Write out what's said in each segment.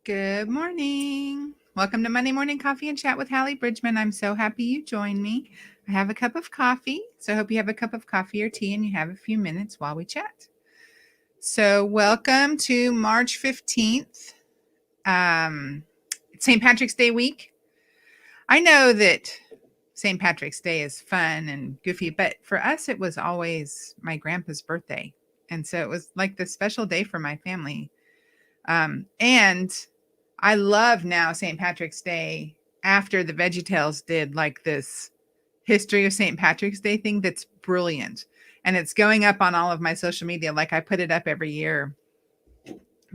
Good morning. Welcome to Monday Morning Coffee and Chat with Hallee Bridgeman. I'm so happy you joined me. I have a cup of coffee, so I hope you have a cup of coffee or tea and you have a few minutes while we chat. So, welcome to March 15th, St. Patrick's Day week. I know that St. Patrick's Day is fun and goofy, but for us, it was always my grandpa's birthday. And so it was like the special day for my family. And I love now St. Patrick's Day after the VeggieTales did like this history of St. Patrick's Day thing that's brilliant. And it's going up on all of my social media. Like I put it up every year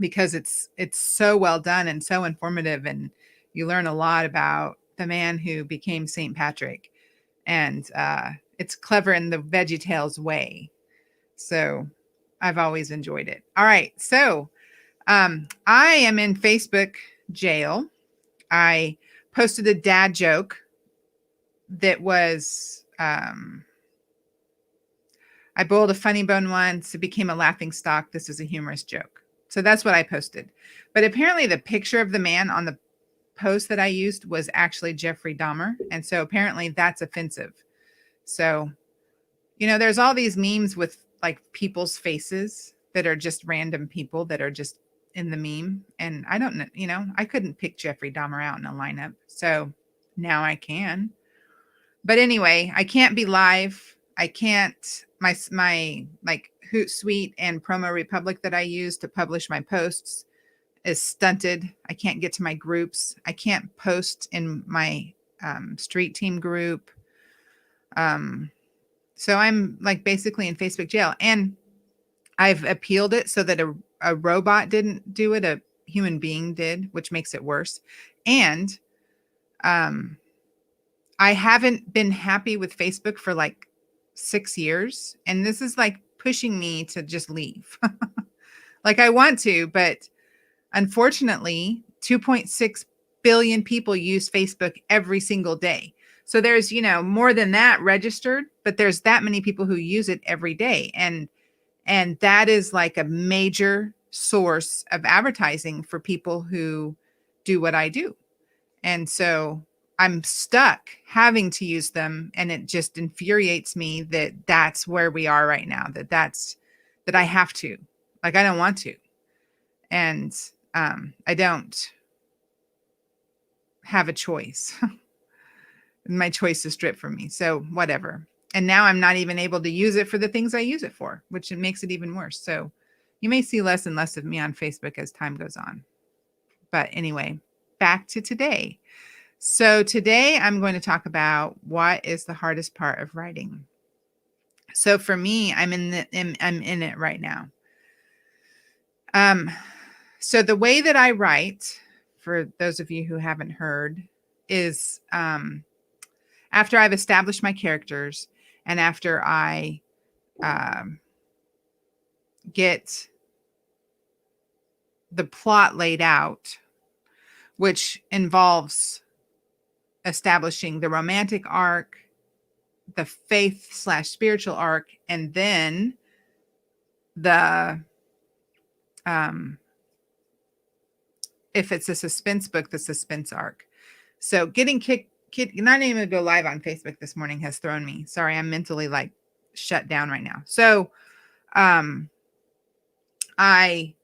because it's so well done and so informative, and you learn a lot about the man who became St. Patrick. And it's clever in the VeggieTales way. So I've always enjoyed it. All right. So I am in Facebook jail. I posted a dad joke that was, I boiled a funny bone once. It became a laughing stock. This is a humorous joke. So that's what I posted. But apparently the picture of the man on the post that I used was actually Jeffrey Dahmer. And so apparently that's offensive. So, there's all these memes with like people's faces that are just random people that are just in the meme. And I don't know, I couldn't pick Jeffrey Dahmer out in a lineup. So now I can. But anyway, I can't be live. I can't, my like Hootsuite and Promo Republic that I use to publish my posts is stunted. I can't get to my groups. I can't post in my street team group. So I'm like basically in Facebook jail, and I've appealed it so that a robot didn't do it. A human being did, which makes it worse. And I haven't been happy with Facebook for like 6 years. And this is like pushing me to just leave. Like I want to, but unfortunately, 2.6 billion people use Facebook every single day. So there's, more than that registered, but there's that many people who use it every day. And that is like a major source of advertising for people who do what I do. And so I'm stuck having to use them. And it just infuriates me that that's where we are right now, that I have to, like, I don't want to. And I don't have a choice. My choice is stripped from me. So whatever. And now I'm not even able to use it for the things I use it for, which it makes it even worse. So you may see less and less of me on Facebook as time goes on. But anyway, back to today. So today I'm going to talk about what is the hardest part of writing. So for me, I'm in it right now. So the way that I write, for those of you who haven't heard, is after I've established my characters and after I get the plot laid out, which involves establishing the romantic arc, the faith/spiritual arc, and then the if it's a suspense book, the suspense arc. So getting not even to go live on Facebook this morning has thrown me. Sorry, I'm mentally like shut down right now. So I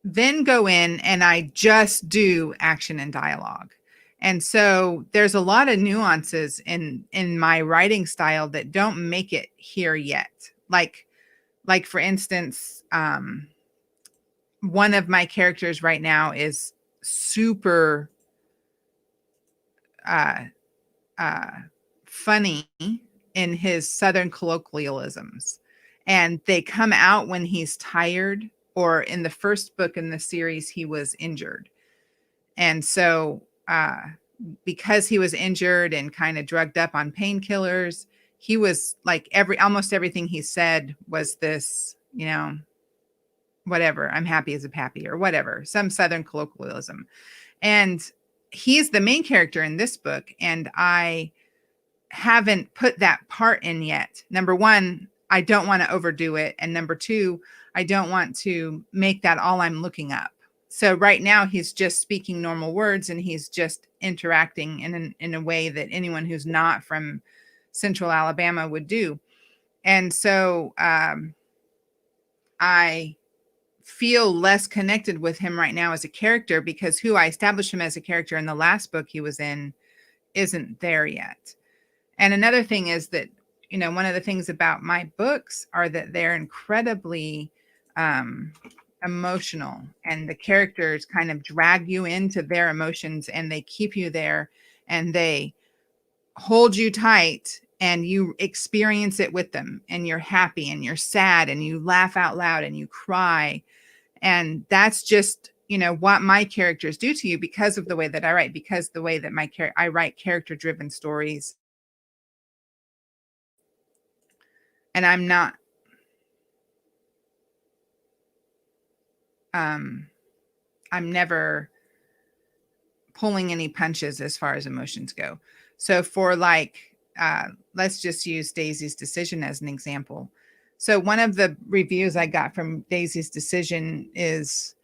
then go in and I just do action and dialogue. And so there's a lot of nuances in my writing style that don't make it here yet. Like for instance, one of my characters right now is super funny in his Southern colloquialisms, and they come out when he's tired, or in the first book in the series, he was injured. And so because he was injured and kind of drugged up on painkillers, he was like almost everything he said was this, whatever, I'm happy as a pappy or whatever, some Southern colloquialism. And he's the main character in this book. And I haven't put that part in yet. Number one, I don't want to overdo it. And number two, I don't want to make that all I'm looking up. So right now he's just speaking normal words and he's just interacting in a way that anyone who's not from Central Alabama would do. And so I feel less connected with him right now as a character because who I established him as a character in the last book he was in isn't there yet. And another thing is that, one of the things about my books are that they're incredibly um, emotional, and the characters kind of drag you into their emotions and they keep you there and they hold you tight and you experience it with them, and you're happy and you're sad and you laugh out loud and you cry. And that's just, what my characters do to you because of the way that I write, because the way that I write character driven stories. And um I'm never pulling any punches as far as emotions go. So for let's just use Daisy's Decision as an example. So one of the reviews I got from Daisy's Decision is,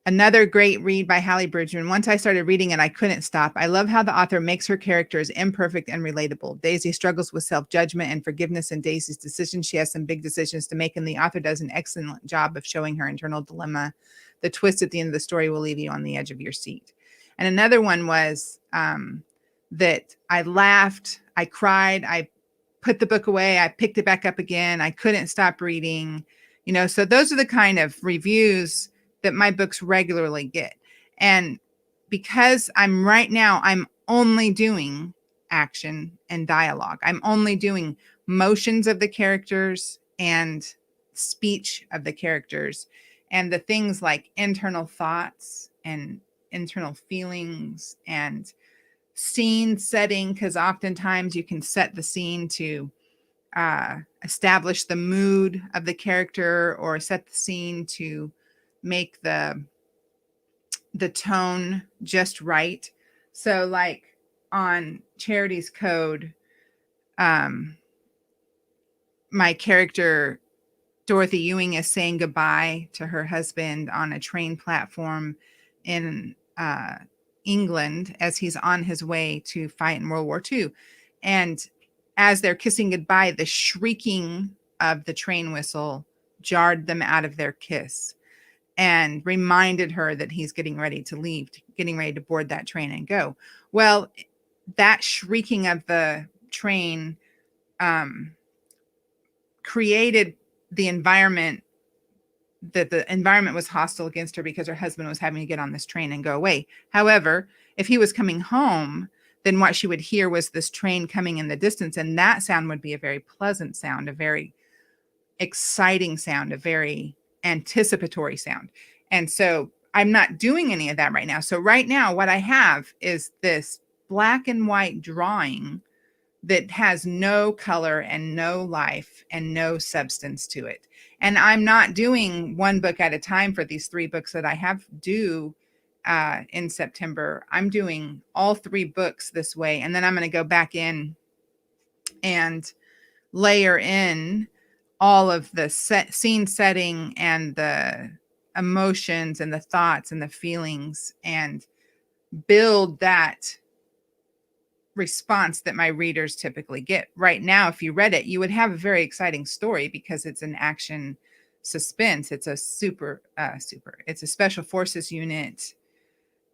another great read by Hallee Bridgeman. Once I started reading it, I couldn't stop. I love how the author makes her characters imperfect and relatable. Daisy struggles with self-judgment and forgiveness in Daisy's Decision. She has some big decisions to make, and the author does an excellent job of showing her internal dilemma. The twist at the end of the story will leave you on the edge of your seat. And another one was that I laughed, I cried, I put the book away, I picked it back up again, I couldn't stop reading. So those are the kind of reviews that my books regularly get. And because I'm only doing action and dialogue. I'm only doing motions of the characters and speech of the characters, and the things like internal thoughts and internal feelings and scene setting, because oftentimes you can set the scene to establish the mood of the character or set the scene to make the tone just right. So like on Charity's Code, my character Dorothy Ewing is saying goodbye to her husband on a train platform in England as he's on his way to fight in World War II. And as they're kissing goodbye, the shrieking of the train whistle jarred them out of their kiss and reminded her that he's getting ready to leave, getting ready to board that train and go. Well, that shrieking of the train created the environment, that the environment was hostile against her because her husband was having to get on this train and go away. However, if he was coming home, then what she would hear was this train coming in the distance, and that sound would be a very pleasant sound, a very exciting sound, a very anticipatory sound. And so I'm not doing any of that right now. So right now what I have is this black and white drawing that has no color and no life and no substance to it. And I'm not doing one book at a time for these 3 books that I have due in September. I'm doing all 3 books this way. And then I'm going to go back in and layer in all of the scene setting and the emotions and the thoughts and the feelings, and build that response that my readers typically get. Right now, if you read it, you would have a very exciting story because it's an action suspense. It's a it's a special forces unit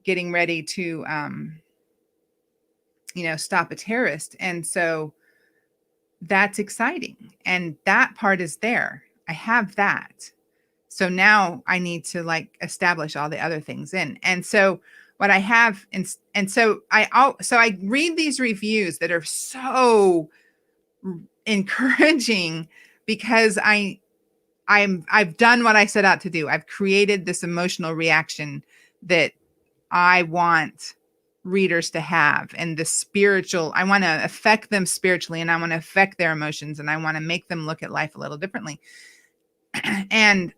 getting ready to stop a terrorist. And so that's exciting, and that part is there. I have that. So now I need to establish all the other things in. And so what I have, and so I read these reviews that are so encouraging because I've done what I set out to do. I've created this emotional reaction that I want readers to have, and the spiritual, I want to affect them spiritually, and I want to affect their emotions, and I want to make them look at life a little differently. And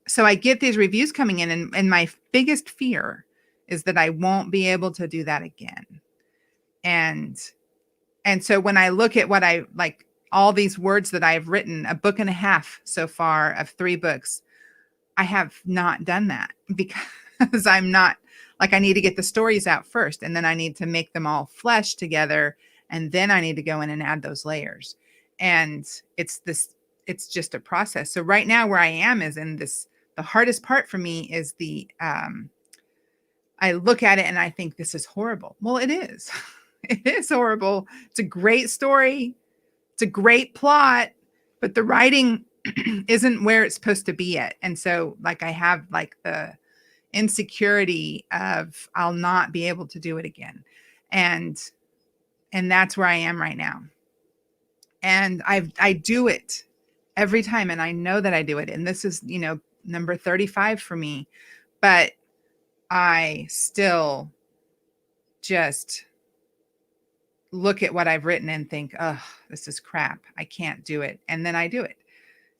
so I get these reviews coming in, and my biggest fear is that I won't be able to do that again. And so when I look at what I like, all these words that I've written, a book and a half so far of 3 books, I have not done that because I'm not like I need to get the stories out first, and then I need to make them all flesh together, and then I need to go in and add those layers. And it's just a process. So right now where I am is in this, the hardest part for me is I look at it and I think this is horrible. Well, it is. It is horrible. It's a great story. It's a great plot, but the writing isn't where it's supposed to be yet. And so like I have like the insecurity of I'll not be able to do it again. And that's where I am right now. And I do it every time, and I know that I do it. And this is, number 35 for me, but I still just look at what I've written and think, oh, this is crap. I can't do it. And then I do it.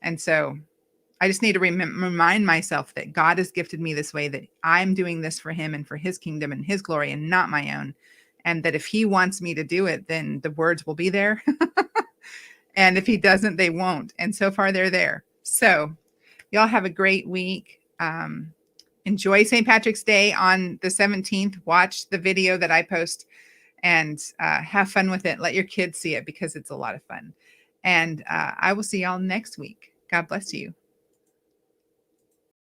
And so I just need to remind myself that God has gifted me this way, that I'm doing this for him and for his kingdom and his glory and not my own. And that if he wants me to do it, then the words will be there. And if he doesn't, they won't. And so far they're there. So y'all have a great week. Enjoy St. Patrick's Day on the 17th. Watch the video that I post and have fun with it. Let your kids see it because it's a lot of fun. And I will see y'all next week. God bless you.